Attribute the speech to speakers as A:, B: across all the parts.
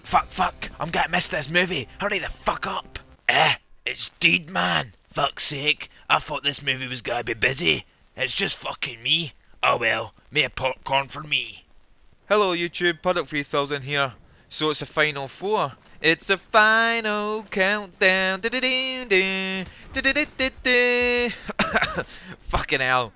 A: Fuck. I'm gonna miss this movie. Hurry the fuck up. It's dead, man. Fuck's sake. I thought this movie was gonna be busy. It's just fucking me. Oh well, mere popcorn for me.
B: Hello YouTube, Puddock3000 here. So it's the final four. It's the final countdown. Fucking hell.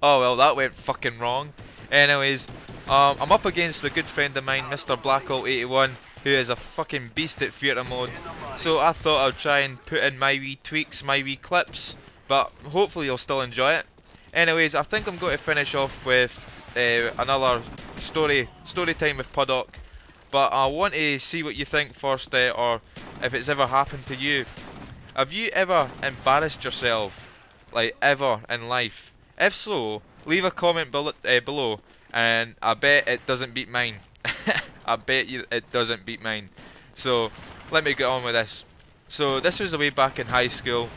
B: Oh well, that went fucking wrong. Anyways, I'm up against a good friend of mine, Mrblackout81, who is a fucking beast at theatre mode. So I thought I'd try and put in my wee tweaks, my wee clips, but hopefully you'll still enjoy it. Anyways, I think I'm going to finish off with another story time with Puddock. But I want to see what you think first, or if it's ever happened to you. Have you ever embarrassed yourself, like ever in life? If so, leave a comment below, and I bet it doesn't beat mine. I bet you it doesn't beat mine. So let me get on with this. So this was way back in high school,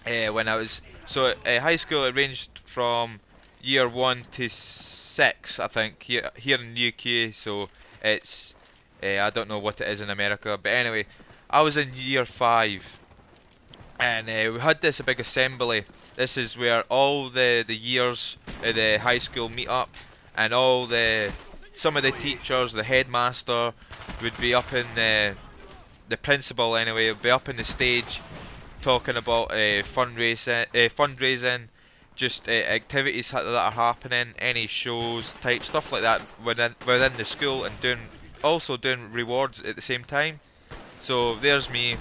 B: when I was high school. It ranged from year 1 to 6, I think, here in the UK. So it's I don't know what it is in America, but anyway, I was in year 5, and we had this big assembly. This is where all the years of the high school meet up, and some of the teachers, the headmaster would be up in the principal anyway, would be up in the stage talking about fundraising, just activities that are happening, any shows, type stuff like that within the school, and also doing rewards at the same time. So there's me.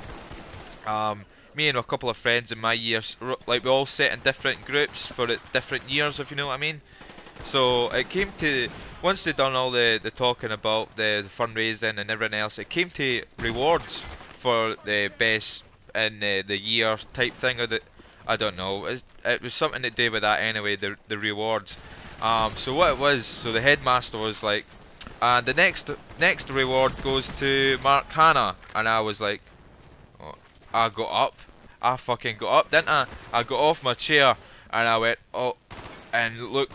B: Me and a couple of friends in my years, like we all sat in different groups for different years, if you know what I mean. So it came to, once they'd done all the talking about the fundraising and everything else, it came to rewards for the best in the year type thing, or I don't know. It was something to do with that anyway. The rewards. So what it was, so the headmaster was like, and the next reward goes to Mark Hanna, and I was like, oh, I fucking got up, didn't I? I got off my chair and I went, oh, and look,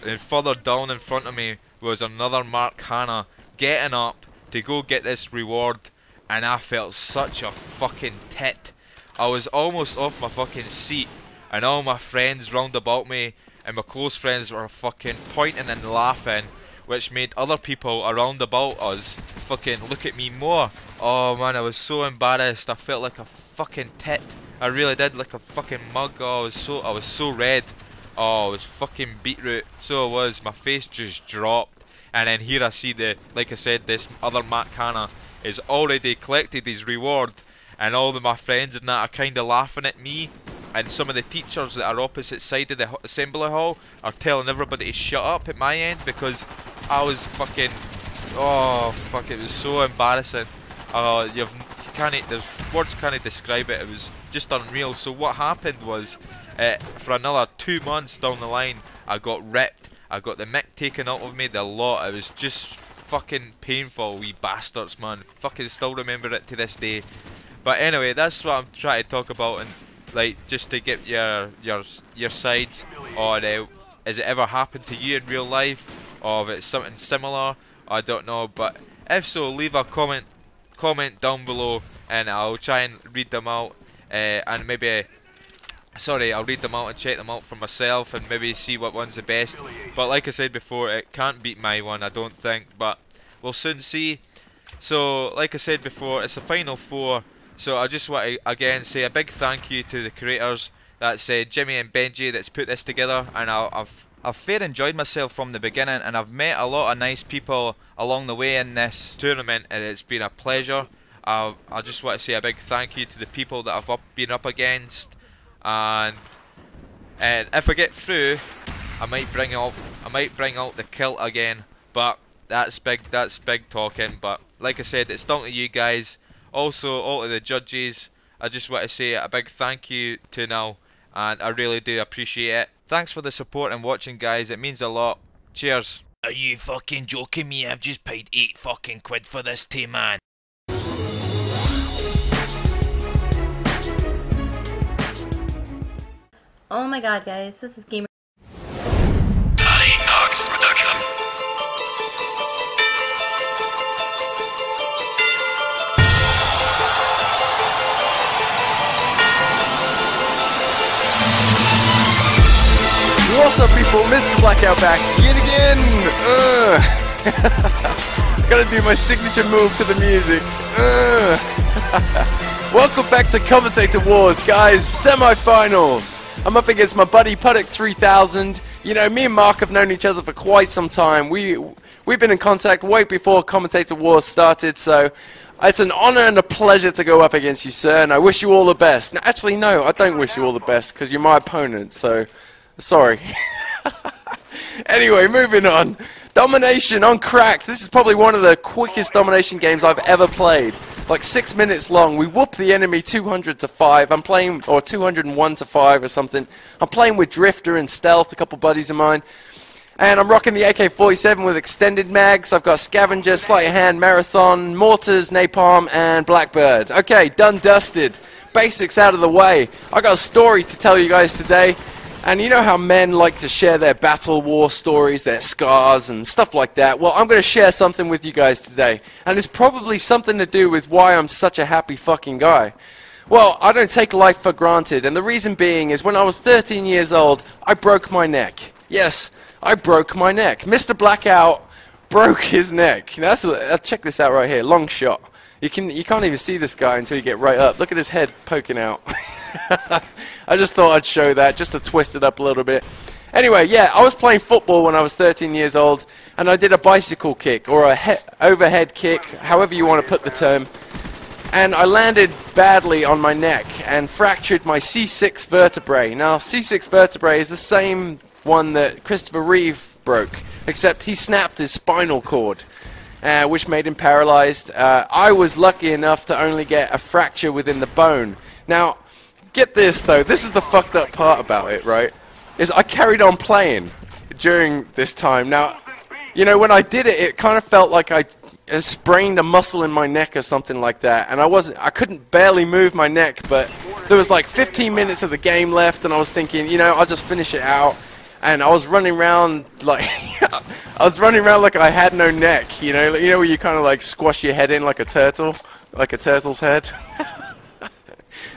B: and further down in front of me was another Mark Hanna getting up to go get this reward, and I felt such a fucking tit. I was almost off my fucking seat, and all my friends round about me and my close friends were fucking pointing and laughing, which made other people around about us fucking look at me more. Oh man, I was so embarrassed. I felt like a fucking tit. I really did, like a fucking mug. Oh, I was so red. Oh, I was fucking beetroot. So it was. My face just dropped. And then here I see like I said, this other Matt Hanna is already collected his reward, and all of my friends and that are kind of laughing at me. And some of the teachers that are opposite side of the assembly hall are telling everybody to shut up at my end, because I was fucking, oh fuck, it was so embarrassing. Words can't describe it. It was just unreal. So what happened was, for another 2 months down the line, I got ripped. I got the mick taken out of me, the lot. It was just fucking painful, wee bastards, man. Fucking still remember it to this day. But anyway, that's what I'm trying to talk about, and like just to get your sides on has it ever happened to you in real life, or if it's something similar. I don't know, but if so, leave a comment down below, and I'll try and read them out, and maybe, sorry, I'll read them out and check them out for myself, and maybe see what one's the best. But like I said before, it can't beat my one, I don't think, but we'll soon see. So like I said before, it's the final four. So I just want to again say a big thank you to the creators. That's Jimmy and Benji that's put this together, and I've fair enjoyed myself from the beginning, and I've met a lot of nice people along the way in this tournament, and it's been a pleasure. I just want to say a big thank you to the people that I've been up against, and if I get through, I might bring out the kilt again, but that's big talking. But like I said, it's down to you guys. Also, all of the judges, I just want to say a big thank you to now, and I really do appreciate it. Thanks for the support and watching, guys. It means a lot. Cheers.
A: Are you fucking joking me? I've just paid 8 fucking quid for this tea, man.
C: Oh my god, guys, this is Gamer.
D: What's up, people? Mr. Blackout back yet again. Gotta do my signature move to the music. Welcome back to Commentator Wars, guys. Semi-finals. I'm up against my buddy Puddock3000. You know, me and Mark have known each other for quite some time. We've been in contact way before Commentator Wars started, so it's an honor and a pleasure to go up against you, sir, and I wish you all the best. Now, actually, no, I don't wish you all the best, because you're my opponent, so sorry. Anyway, moving on. Domination on cracked. This is probably one of the quickest domination games I've ever played. Like 6 minutes long. We whoop the enemy 200 to 5. I'm playing, or 201 to 5 or something. I'm playing with Drifter and Stealth, a couple buddies of mine. And I'm rocking the AK-47 with extended mags. I've got Scavenger, Sleight of Hand, Marathon, Mortars, Napalm, and Blackbird. Okay, done dusted. Basics out of the way. I got a story to tell you guys today. And you know how men like to share their battle war stories, their scars and stuff like that? Well, I'm going to share something with you guys today. And it's probably something to do with why I'm such a happy fucking guy. Well, I don't take life for granted. And the reason being is when I was 13 years old, I broke my neck. Yes, I broke my neck. Mr. Blackout broke his neck. Check this out right here. Long shot. You can't even see this guy until you get right up. Look at his head poking out. I just thought I'd show that, just to twist it up a little bit. Anyway, yeah, I was playing football when I was 13 years old, and I did a bicycle kick, or a overhead kick, however you want to put the term. And I landed badly on my neck and fractured my C6 vertebrae. Now, C6 vertebrae is the same one that Christopher Reeve broke, except he snapped his spinal cord, which made him paralyzed. I was lucky enough to only get a fracture within the bone. Now, get this though, this is the fucked up part about it, right? Is I carried on playing during this time. Now, you know, when I did it, it kind of felt like I sprained a muscle in my neck or something like that, and I couldn't barely move my neck, but there was like 15 minutes of the game left, and I was thinking, you know, I'll just finish it out. And I was running around like like I had no neck, you know where you kind of like squash your head in like a turtle, like a turtle's head.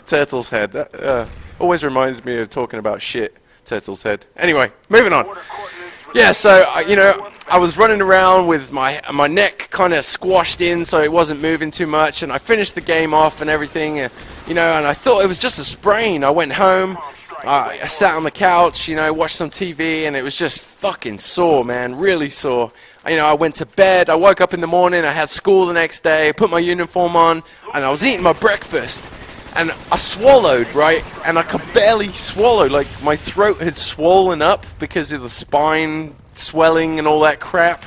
D: Turtle's head. That always reminds me of talking about shit. Turtle's head. Anyway, moving on. Yeah, so you know, I was running around with my neck kind of squashed in, so it wasn't moving too much, and I finished the game off and everything, you know, and I thought it was just a sprain. I went home. I sat on the couch, you know, watched some TV, and it was just fucking sore, man, really sore. You know, I went to bed, I woke up in the morning, I had school the next day, put my uniform on, and I was eating my breakfast, and I swallowed, right, and I could barely swallow, like my throat had swollen up because of the spine swelling and all that crap.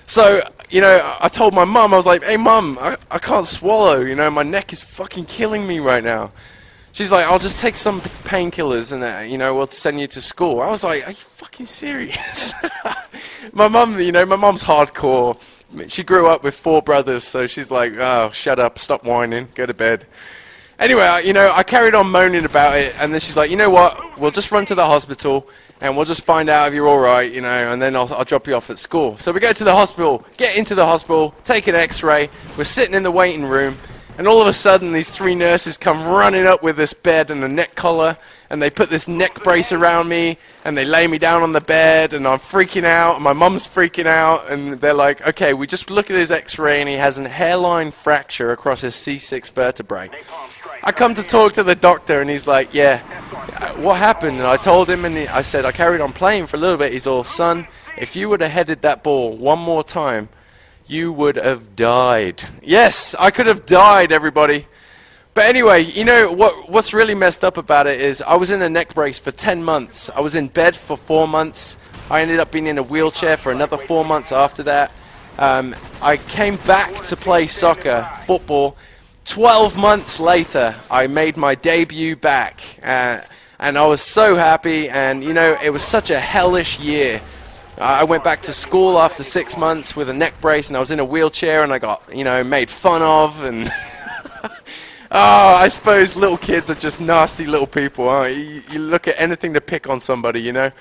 D: So, you know, I told my mum, I was like, hey mum, I can't swallow, you know, my neck is fucking killing me right now. She's like, I'll just take some painkillers and, you know, we'll send you to school. I was like, are you fucking serious? My mum, you know, my mum's hardcore. She grew up with 4 brothers, so she's like, oh, shut up, stop whining, go to bed. Anyway, you know, I carried on moaning about it, and then she's like, you know what, we'll just run to the hospital, and we'll just find out if you're alright, you know, and then I'll drop you off at school. So we go to the hospital, get into the hospital, take an x-ray, we're sitting in the waiting room, and all of a sudden, these 3 nurses come running up with this bed and a neck collar, and they put this neck brace around me, and they lay me down on the bed, and I'm freaking out, and my mum's freaking out, and they're like, okay, we just look at his x-ray, and he has a hairline fracture across his C6 vertebrae. I come to talk to the doctor, and he's like, yeah, what happened? And I told him, and I said, I carried on playing for a little bit. He's all, son, if you would have headed that ball one more time, you would have died. Yes, I could have died, everybody. But anyway, you know, what's really messed up about it is I was in a neck brace for 10 months. I was in bed for 4 months. I ended up being in a wheelchair for another 4 months after that. I came back to play soccer, football. 12 months later, I made my debut back. And I was so happy, and, you know, it was such a hellish year. I went back to school after 6 months with a neck brace, and I was in a wheelchair, and I got, you know, made fun of, and oh, I suppose little kids are just nasty little people, huh? You look at anything to pick on somebody, you know.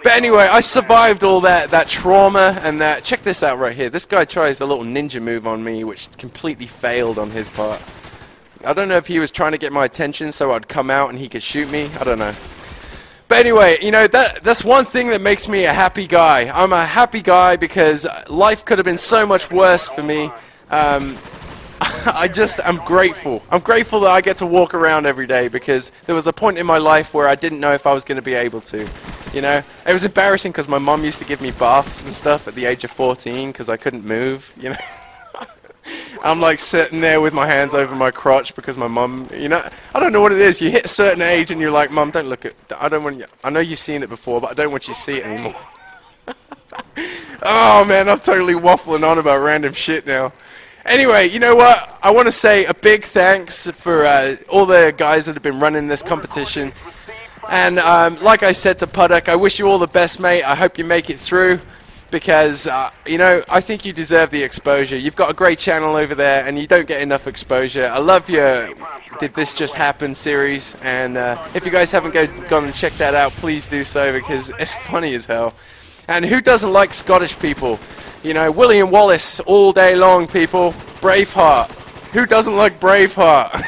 D: But anyway, I survived all that trauma, and that. Check this out right here. This guy tries a little ninja move on me, which completely failed on his part. I don't know if he was trying to get my attention so I'd come out and he could shoot me. I don't know. But anyway, you know, that's one thing that makes me a happy guy. I'm a happy guy because life could have been so much worse for me. I'm grateful. I'm grateful that I get to walk around every day because there was a point in my life where I didn't know if I was going to be able to. You know, it was embarrassing because my mum used to give me baths and stuff at the age of 14 because I couldn't move, you know. I'm like sitting there with my hands over my crotch because my mum, you know, I don't know what it is. You hit a certain age and you're like, Mum, don't look at, I don't want you, I know you've seen it before, but I don't want you to see it anymore. Oh man, I'm totally waffling on about random shit now. Anyway, you know what? I want to say a big thanks for all the guys that have been running this competition. And like I said to Puddock, I wish you all the best, mate. I hope you make it through. Because, you know, I think you deserve the exposure. You've got a great channel over there, and you don't get enough exposure. I love your Did This Just Happen series, and if you guys haven't gone and checked that out, please do so, because it's funny as hell. And who doesn't like Scottish people? You know, William Wallace all day long, people. Braveheart. Who doesn't like Braveheart?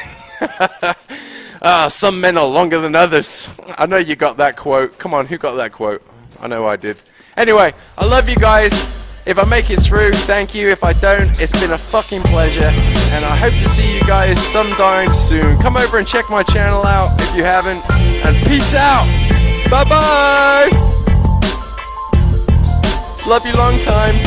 D: Some men are longer than others. I know you got that quote. Come on, who got that quote? I know I did. Anyway, I love you guys. If I make it through, thank you. If I don't, it's been a fucking pleasure. And I hope to see you guys sometime soon. Come over and check my channel out if you haven't. And peace out. Bye-bye. Love you long time.